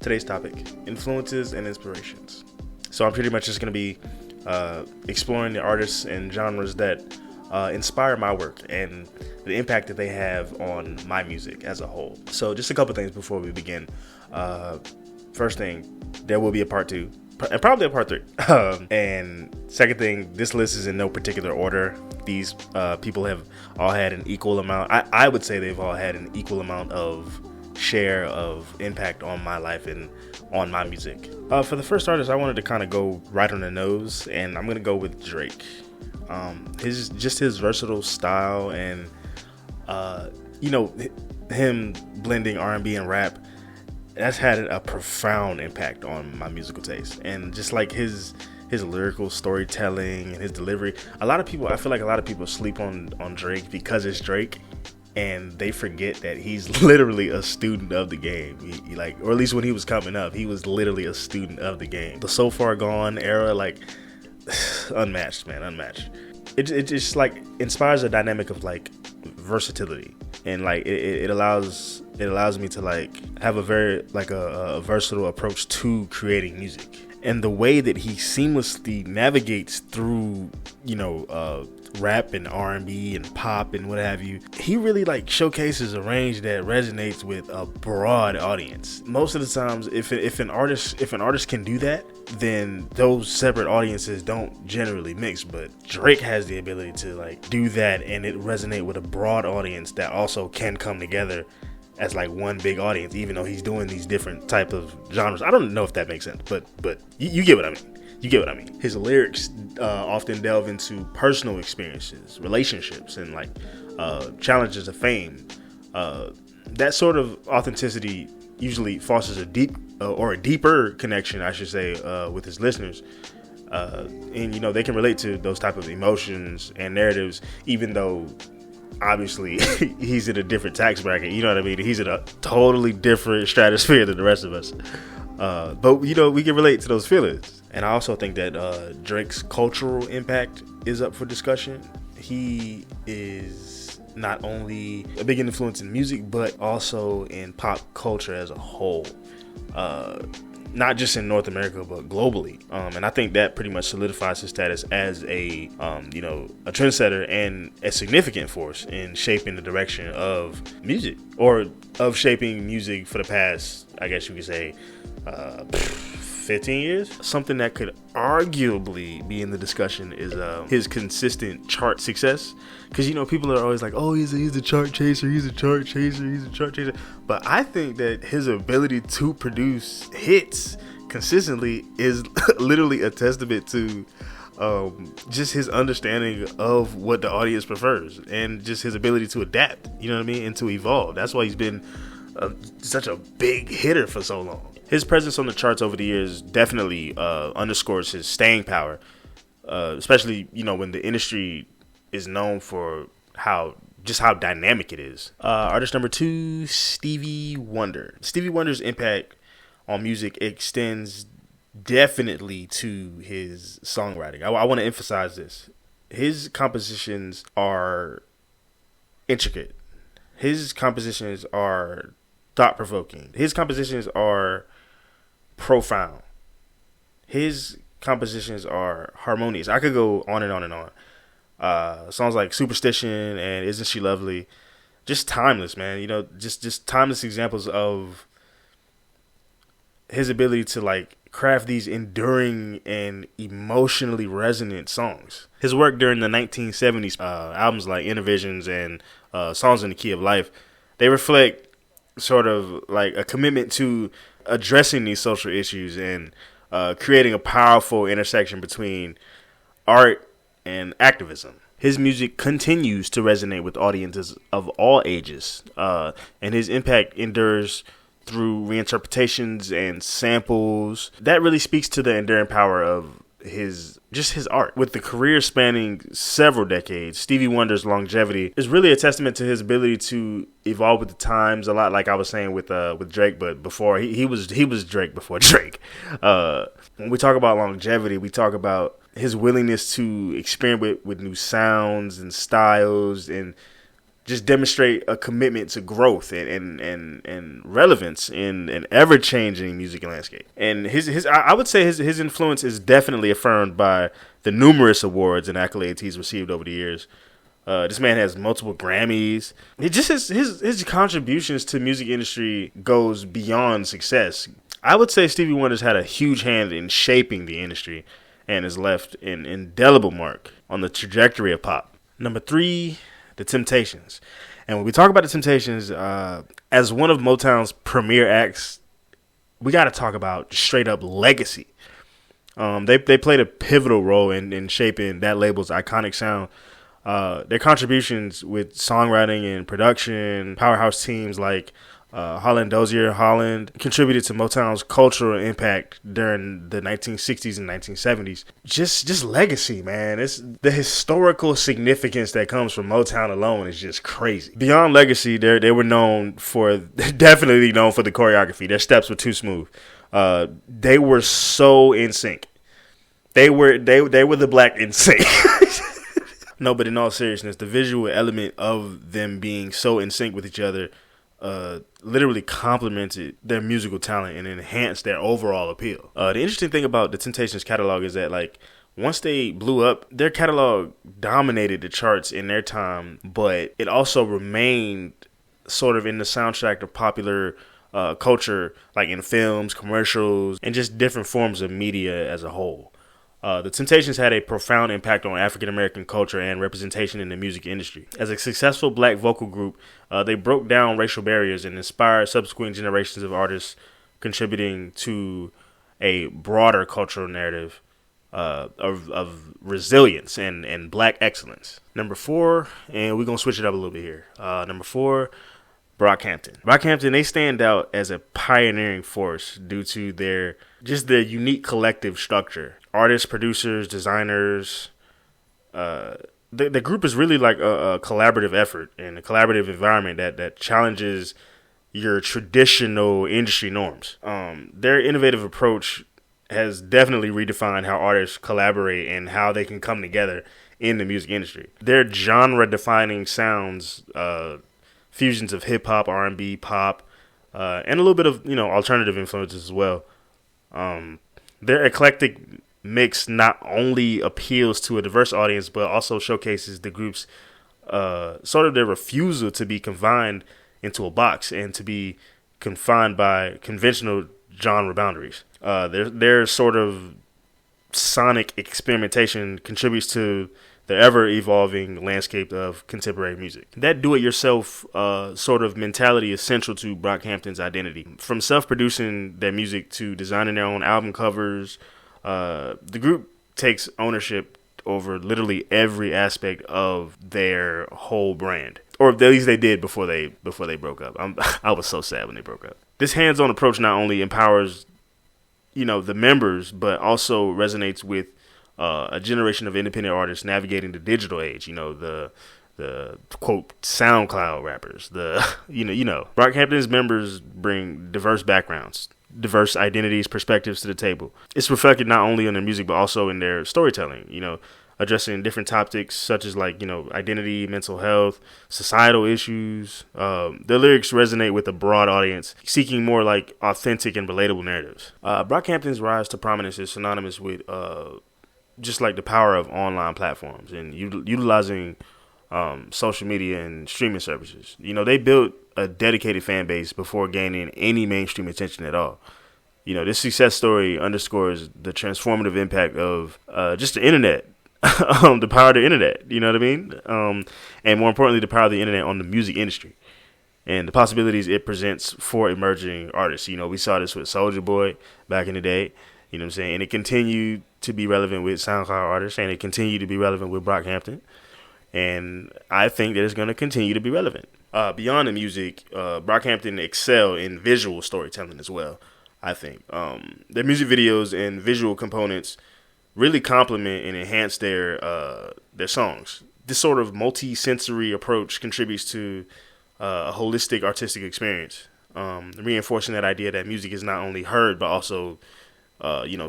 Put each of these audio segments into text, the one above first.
Today's topic, influences and inspirations. So I'm pretty much just going to be exploring the artists and genres that inspire my work and the impact that they have on my music as a whole. So just a couple things before we begin. First thing, there will be a part 2 and probably a part 3. And second thing, this list is in no particular order. These people have all had an equal amount. I would say they've all had an equal amount of share of impact on my life and on my music. For the first artist, I wanted to kind of go right on the nose, and I'm gonna go with Drake. His versatile style and him blending R&B and rap, that's had a profound impact on my musical taste. And just like his lyrical storytelling and his delivery, I feel like a lot of people sleep on Drake because it's Drake, and they forget that he's literally a student of the game. Or at least when he was coming up, he was literally a student of the game. The So Far Gone era, unmatched, man, unmatched. It just inspires a dynamic of versatility, and it allows me to have a very a versatile approach to creating music. And the way that he seamlessly navigates through rap and R&B and pop and what have you, he really showcases a range that resonates with a broad audience. Most of the times, if an artist can do that, then those separate audiences don't generally mix. But Drake has the ability to do that, and it resonate with a broad audience that also can come together as one big audience, even though he's doing these different type of genres. I don't know if that makes sense, but you get what I mean. You get what I mean. His lyrics often delve into personal experiences, relationships, and challenges of fame. That sort of authenticity usually fosters a deeper connection, I should say, with his listeners. And they can relate to those type of emotions and narratives, even though obviously he's in a different tax bracket. You know what I mean? He's in a totally different stratosphere than the rest of us. But we can relate to those feelings. And I also think that Drake's cultural impact is up for discussion. He is not only a big influence in music, but also in pop culture as a whole. Not just in North America, but globally. And I think that pretty much solidifies his status as a trendsetter and a significant force in shaping the direction of music, or of shaping music for the past, I guess you could say, 15 years. Something that could arguably be in the discussion is his consistent chart success. Because people are always like, oh, he's a chart chaser, he's a chart chaser. But I think that his ability to produce hits consistently is literally a testament to just his understanding of what the audience prefers, and just his ability to adapt, and to evolve. That's why he's been such a big hitter for so long. His presence on the charts over the years definitely underscores his staying power, especially when the industry is known for how dynamic it is. Artist number 2, Stevie Wonder. Stevie Wonder's impact on music extends definitely to his songwriting. I want to emphasize this. His compositions are intricate. His compositions are thought-provoking. His compositions are profound. His compositions are harmonious. I could go on and on and on. Songs like Superstition and Isn't She Lovely, just timeless, man. Just timeless examples of his ability to craft these enduring and emotionally resonant songs. His work during the 1970s, albums like Inner Visions and Songs in the Key of Life, they reflect sort of a commitment to addressing these social issues and creating a powerful intersection between art and activism. His music continues to resonate with audiences of all ages, and his impact endures through reinterpretations and samples. That really speaks to the enduring power of his art. With the career spanning several decades, Stevie Wonder's longevity is really a testament to his ability to evolve with the times, a lot like I was saying with Drake, but before he was Drake before Drake. When we talk about longevity, we talk about his willingness to experiment with new sounds and styles, and just demonstrate a commitment to growth and relevance in an ever changing music landscape. And I would say his influence is definitely affirmed by the numerous awards and accolades he's received over the years. This man has multiple Grammys. It just his contributions to music industry goes beyond success. I would say Stevie Wonder's had a huge hand in shaping the industry and has left an indelible mark on the trajectory of pop. Number 3, The Temptations. And when we talk about The Temptations, as one of Motown's premier acts, we got to talk about straight up legacy. They played a pivotal role in shaping that label's iconic sound. Their contributions with songwriting and production, powerhouse teams like Holland Dozier Holland contributed to Motown's cultural impact during the 1960s and 1970s. Just legacy, man. It's the historical significance that comes from Motown alone is just crazy. Beyond legacy, they were definitely known for the choreography. Their steps were too smooth. They were so in sync. They were the Black NSYNC. No, but in all seriousness, the visual element of them being so in sync with each other literally complemented their musical talent and enhanced their overall appeal. The interesting thing about the Temptations catalog is that, like, once they blew up, their catalog dominated the charts in their time, but it also remained sort of in the soundtrack of popular culture, like in films, commercials, and just different forms of media as a whole. The Temptations had a profound impact on African-American culture and representation in the music industry. As a successful black vocal group, they broke down racial barriers and inspired subsequent generations of artists, contributing to a broader cultural narrative of resilience and black excellence. Number 4, and we're going to switch it up a little bit here. Number 4, Brockhampton. Brockhampton, they stand out as a pioneering force due to their unique collective structure. Artists, producers, designers. The group is really like a collaborative effort and a collaborative environment that challenges your traditional industry norms. Their innovative approach has definitely redefined how artists collaborate and how they can come together in the music industry. Their genre-defining sounds, fusions of hip-hop, R&B, pop, and a little bit of alternative influences as well. Their eclectic mix not only appeals to a diverse audience, but also showcases the group's sort of their refusal to be confined into a box and to be confined by conventional genre boundaries. Their sort of sonic experimentation contributes to the ever-evolving landscape of contemporary music. That do-it-yourself sort of mentality is central to Brockhampton's identity. From self-producing their music to designing their own album covers, the group takes ownership over literally every aspect of their whole brand, or at least they did before they broke up. I was so sad when they broke up. This hands-on approach not only empowers, the members, but also resonates with a generation of independent artists navigating the digital age. The quote SoundCloud rappers. Brockhampton's members bring diverse backgrounds, diverse identities, perspectives to the table. It's reflected not only in their music, but also in their storytelling, addressing different topics such as identity, mental health, societal issues. Their lyrics resonate with a broad audience seeking more authentic and relatable narratives. Brockhampton's rise to prominence is synonymous with just the power of online platforms and utilizing social media and streaming services. They built a dedicated fan base before gaining any mainstream attention at all. This success story underscores the transformative impact of just the internet, the power of the internet, you know what I mean? And more importantly, the power of the internet on the music industry and the possibilities it presents for emerging artists. We saw this with Soulja Boy back in the day, and it continued to be relevant with SoundCloud artists, and it continued to be relevant with Brockhampton. And I think that it's going to continue to be relevant. Beyond the music, Brockhampton excel in visual storytelling as well, I think. Their music videos and visual components really complement and enhance their songs. This sort of multi-sensory approach contributes to a holistic artistic experience, reinforcing that idea that music is not only heard, but also,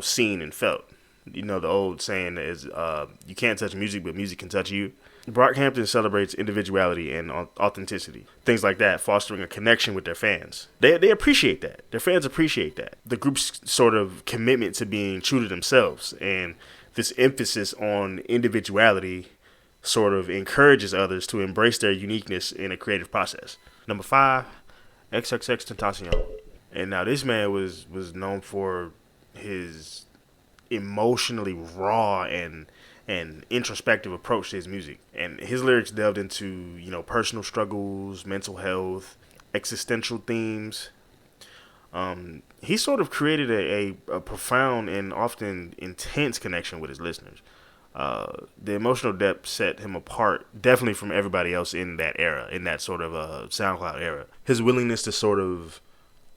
seen and felt. You know, the old saying is, you can't touch music, but music can touch you. Brockhampton celebrates individuality and authenticity, things like that, fostering a connection with their fans. They appreciate that. Their fans appreciate that. The group's sort of commitment to being true to themselves and this emphasis on individuality sort of encourages others to embrace their uniqueness in a creative process. Number 5, XXXTentacion. And now this man was known for his emotionally raw and introspective approach to his music. And his lyrics delved into, you know, personal struggles, mental health, existential themes. He sort of created a profound and often intense connection with his listeners. The emotional depth set him apart, definitely from everybody else in that era, in that sort of SoundCloud era. His willingness to sort of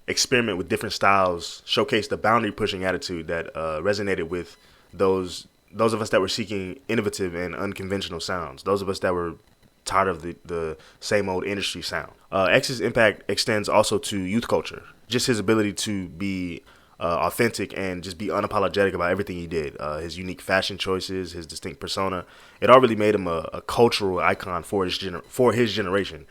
experiment with different styles showcased the boundary-pushing attitude that resonated with those of us that were seeking innovative and unconventional sounds, those of us that were tired of the same old industry sound. X's impact extends also to youth culture. Just his ability to be authentic and just be unapologetic about everything he did. His unique fashion choices, his distinct persona, it all really made him a cultural icon for his generation.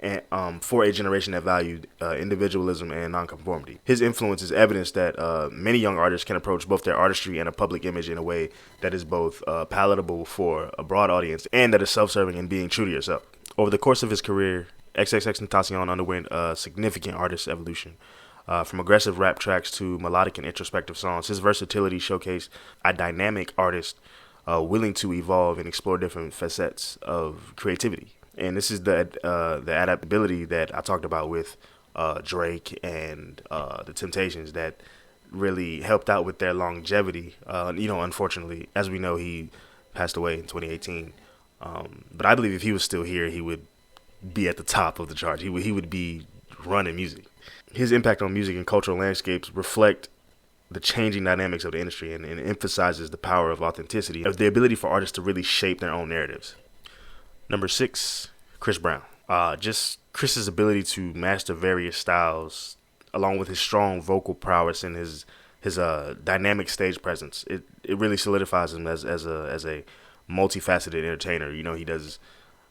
And for a generation that valued individualism and nonconformity. His influence is evidence that many young artists can approach both their artistry and a public image in a way that is both palatable for a broad audience and that is self-serving and being true to yourself. Over the course of his career, XXXTentacion underwent a significant artist evolution. From aggressive rap tracks to melodic and introspective songs, his versatility showcased a dynamic artist willing to evolve and explore different facets of creativity. And this is the adaptability that I talked about with Drake and the Temptations that really helped out with their longevity. Unfortunately, as we know, he passed away in 2018. But I believe if he was still here, he would be at the top of the charts. He would be running music. His impact on music and cultural landscapes reflect the changing dynamics of the industry and emphasizes the power of authenticity, of the ability for artists to really shape their own narratives. Number 6, Chris Brown. Just Chris's ability to master various styles, along with his strong vocal prowess and his dynamic stage presence, it really solidifies him as a multifaceted entertainer. You know, he does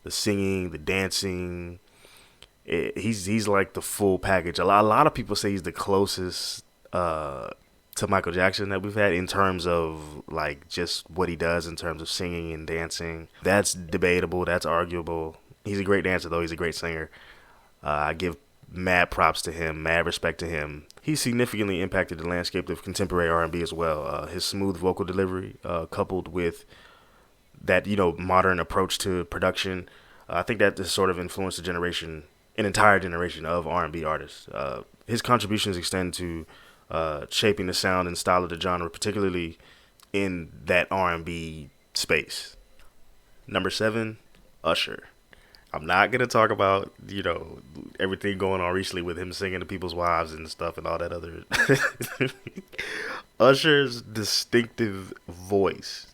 the singing, the dancing. He's like the full package. A lot of people say he's the closest to Michael Jackson that we've had in terms of like just what he does in terms of singing and dancing. That's debatable. That's arguable. He's a great dancer, though. He's a great singer. I give mad props to him, mad respect to him. He significantly impacted the landscape of contemporary R&B as well. His smooth vocal delivery, coupled with that, modern approach to production, I think that has sort of influenced an entire generation of R&B artists. His contributions extend to shaping the sound and style of the genre, particularly in that R&B space. Number 7, Usher. I'm not going to talk about, everything going on recently with him singing to people's wives and stuff and all that other. Usher's distinctive voice.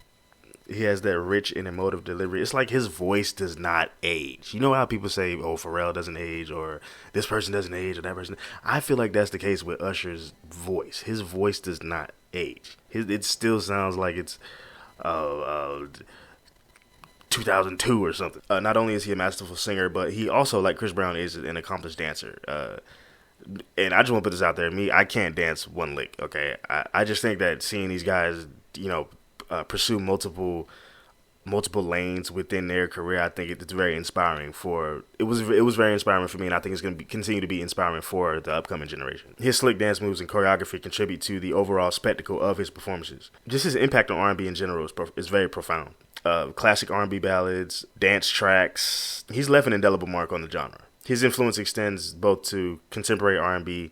He has that rich and emotive delivery. It's like his voice does not age. You know how people say, oh, Pharrell doesn't age, or this person doesn't age, or that person. I feel like that's the case with Usher's voice. His voice does not age. It still sounds like it's 2002 or something. Not only is he a masterful singer, but he also, like Chris Brown, is an accomplished dancer. And I just want to put this out there. I can't dance one lick, okay? I just think that seeing these guys, pursue multiple lanes within their career, I think it's very inspiring it was very inspiring for me, and I think it's going to continue to be inspiring for the upcoming generation. His slick dance moves and choreography contribute to the overall spectacle of his performances. Just his impact on R&B in general is very profound. Classic R&B ballads, dance tracks. He's left an indelible mark on the genre. His influence extends both to contemporary R&B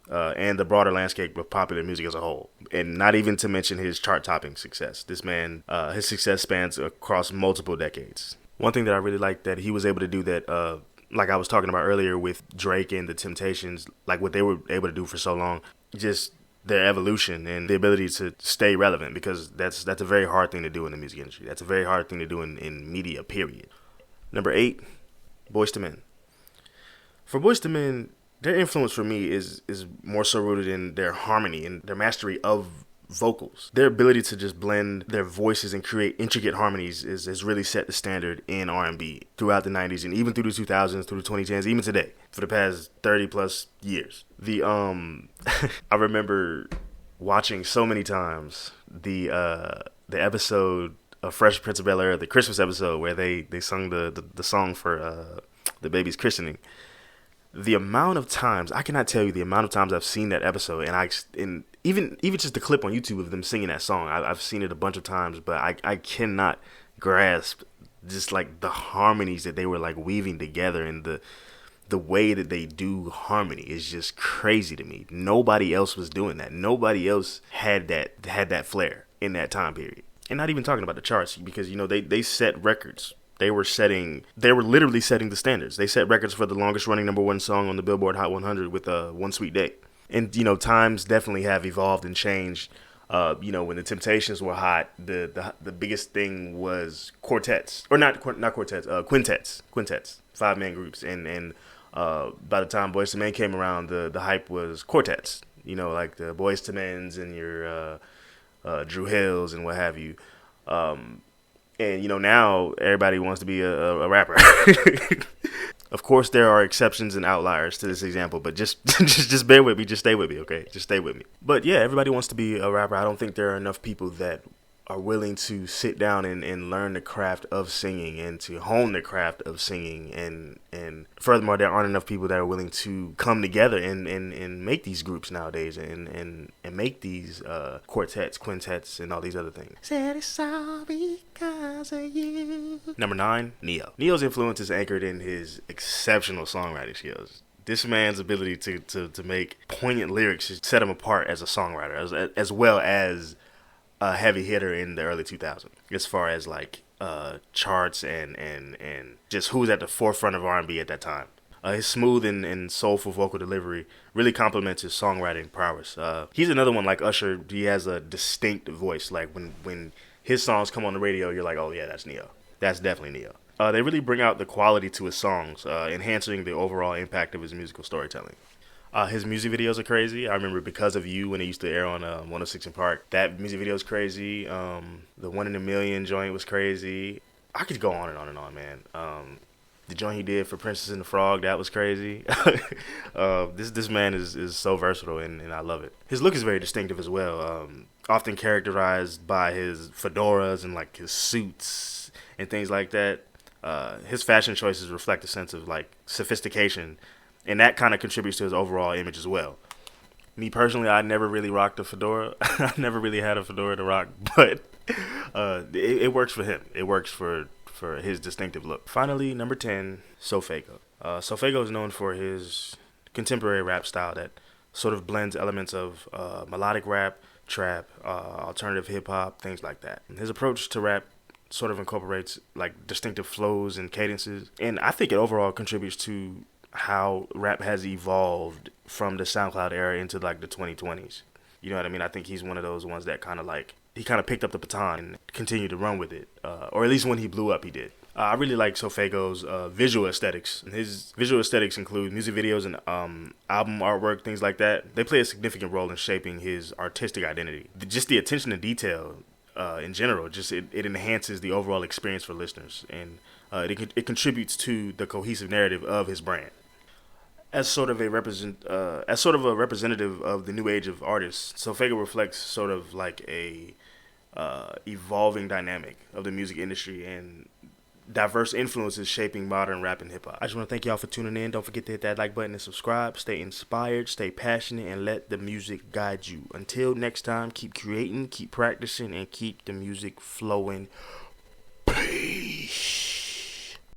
and the broader landscape of popular music as a whole. And not even to mention his chart-topping success. This man, his success spans across multiple decades. One thing that I really like that he was able to do that, like I was talking about earlier with Drake and the Temptations, like what they were able to do for so long, just their evolution and the ability to stay relevant, because that's a very hard thing to do in the music industry. That's a very hard thing to do in media, period. Number 8, Boyz II Men. For Boyz II Men, their influence for me is more so rooted in their harmony and their mastery of vocals. Their ability to just blend their voices and create intricate harmonies has really set the standard in R&B throughout the 90s and even through the 2000s, through the 2010s, even today, for the past 30 plus years. I remember watching so many times the episode of Fresh Prince of Bel-Air, the Christmas episode where they sung the song for the baby's christening. The amount of times, I cannot tell you the amount of times I've seen that episode, and even just the clip on YouTube of them singing that song. I've seen it a bunch of times, but I cannot grasp just like the harmonies that they were like weaving together, and the way that they do harmony is just crazy to me. Nobody else was doing that. Nobody else had that flair in that time period. And not even talking about the charts, because they set records. They were literally setting the standards. They set records for the longest running #1 song on the Billboard Hot 100 with One Sweet Day. And, times definitely have evolved and changed. When the Temptations were hot, the biggest thing was quartets. Or not quartets, quintets. 5-man groups. And by the time Boyz II Men came around, the hype was quartets. Like the Boyz II Men's and your Dru Hills and what have you. And, now everybody wants to be a rapper. Of course, there are exceptions and outliers to this example, but just bear with me. Just stay with me, okay? Just stay with me. But, yeah, everybody wants to be a rapper. I don't think there are enough people that are willing to sit down and learn the craft of singing and to hone the craft of singing. And furthermore, there aren't enough people that are willing to come together and make these groups nowadays and make these quartets, quintets, and all these other things. Said it's all because of you. Number 9, Ne-Yo. Ne-Yo's influence is anchored in his exceptional songwriting skills. This man's ability to make poignant lyrics set him apart as a songwriter, as well as a heavy hitter in the early 2000s, as far as like charts and just who was at the forefront of R&B at that time. His smooth and soulful vocal delivery really complements his songwriting prowess. He's another one like Usher. He has a distinct voice. Like when his songs come on the radio, you're like, oh yeah, that's Ne-Yo. That's definitely Ne-Yo. They really bring out the quality to his songs, enhancing the overall impact of his musical storytelling. His music videos are crazy. I remember Because of You when it used to air on 106 in Park. That music video is crazy. The One in a Million joint was crazy. I could go on and on and on, man. The joint he did for Princess and the Frog, that was crazy. This man is so versatile, and I love it. His look is very distinctive as well. Often characterized by his fedoras and like his suits and things like that. His fashion choices reflect a sense of like sophistication, and that kind of contributes to his overall image as well. Me personally, I never really rocked a fedora. I never really had a fedora to rock, but it works for him. It works for his distinctive look. Finally, number 10, Sofaygo. Sofaygo is known for his contemporary rap style that sort of blends elements of melodic rap, trap, alternative hip-hop, things like that. His approach to rap sort of incorporates like distinctive flows and cadences, and I think it overall contributes to how rap has evolved from the SoundCloud era into like the 2020s. You know what I mean? I think he's one of those ones that kind of picked up the baton and continued to run with it, or at least when he blew up, he did. I really like Sofaygo's visual aesthetics. His visual aesthetics include music videos and album artwork, things like that. They play a significant role in shaping his artistic identity. Just the attention to detail in general, it enhances the overall experience for listeners, and it contributes to the cohesive narrative of his brand. As sort of a representative of the new age of artists, Sofaygo reflects sort of like a evolving dynamic of the music industry and diverse influences shaping modern rap and hip hop. I just want to thank y'all for tuning in. Don't forget to hit that like button and subscribe. Stay inspired, stay passionate, and let the music guide you. Until next time, keep creating, keep practicing, and keep the music flowing.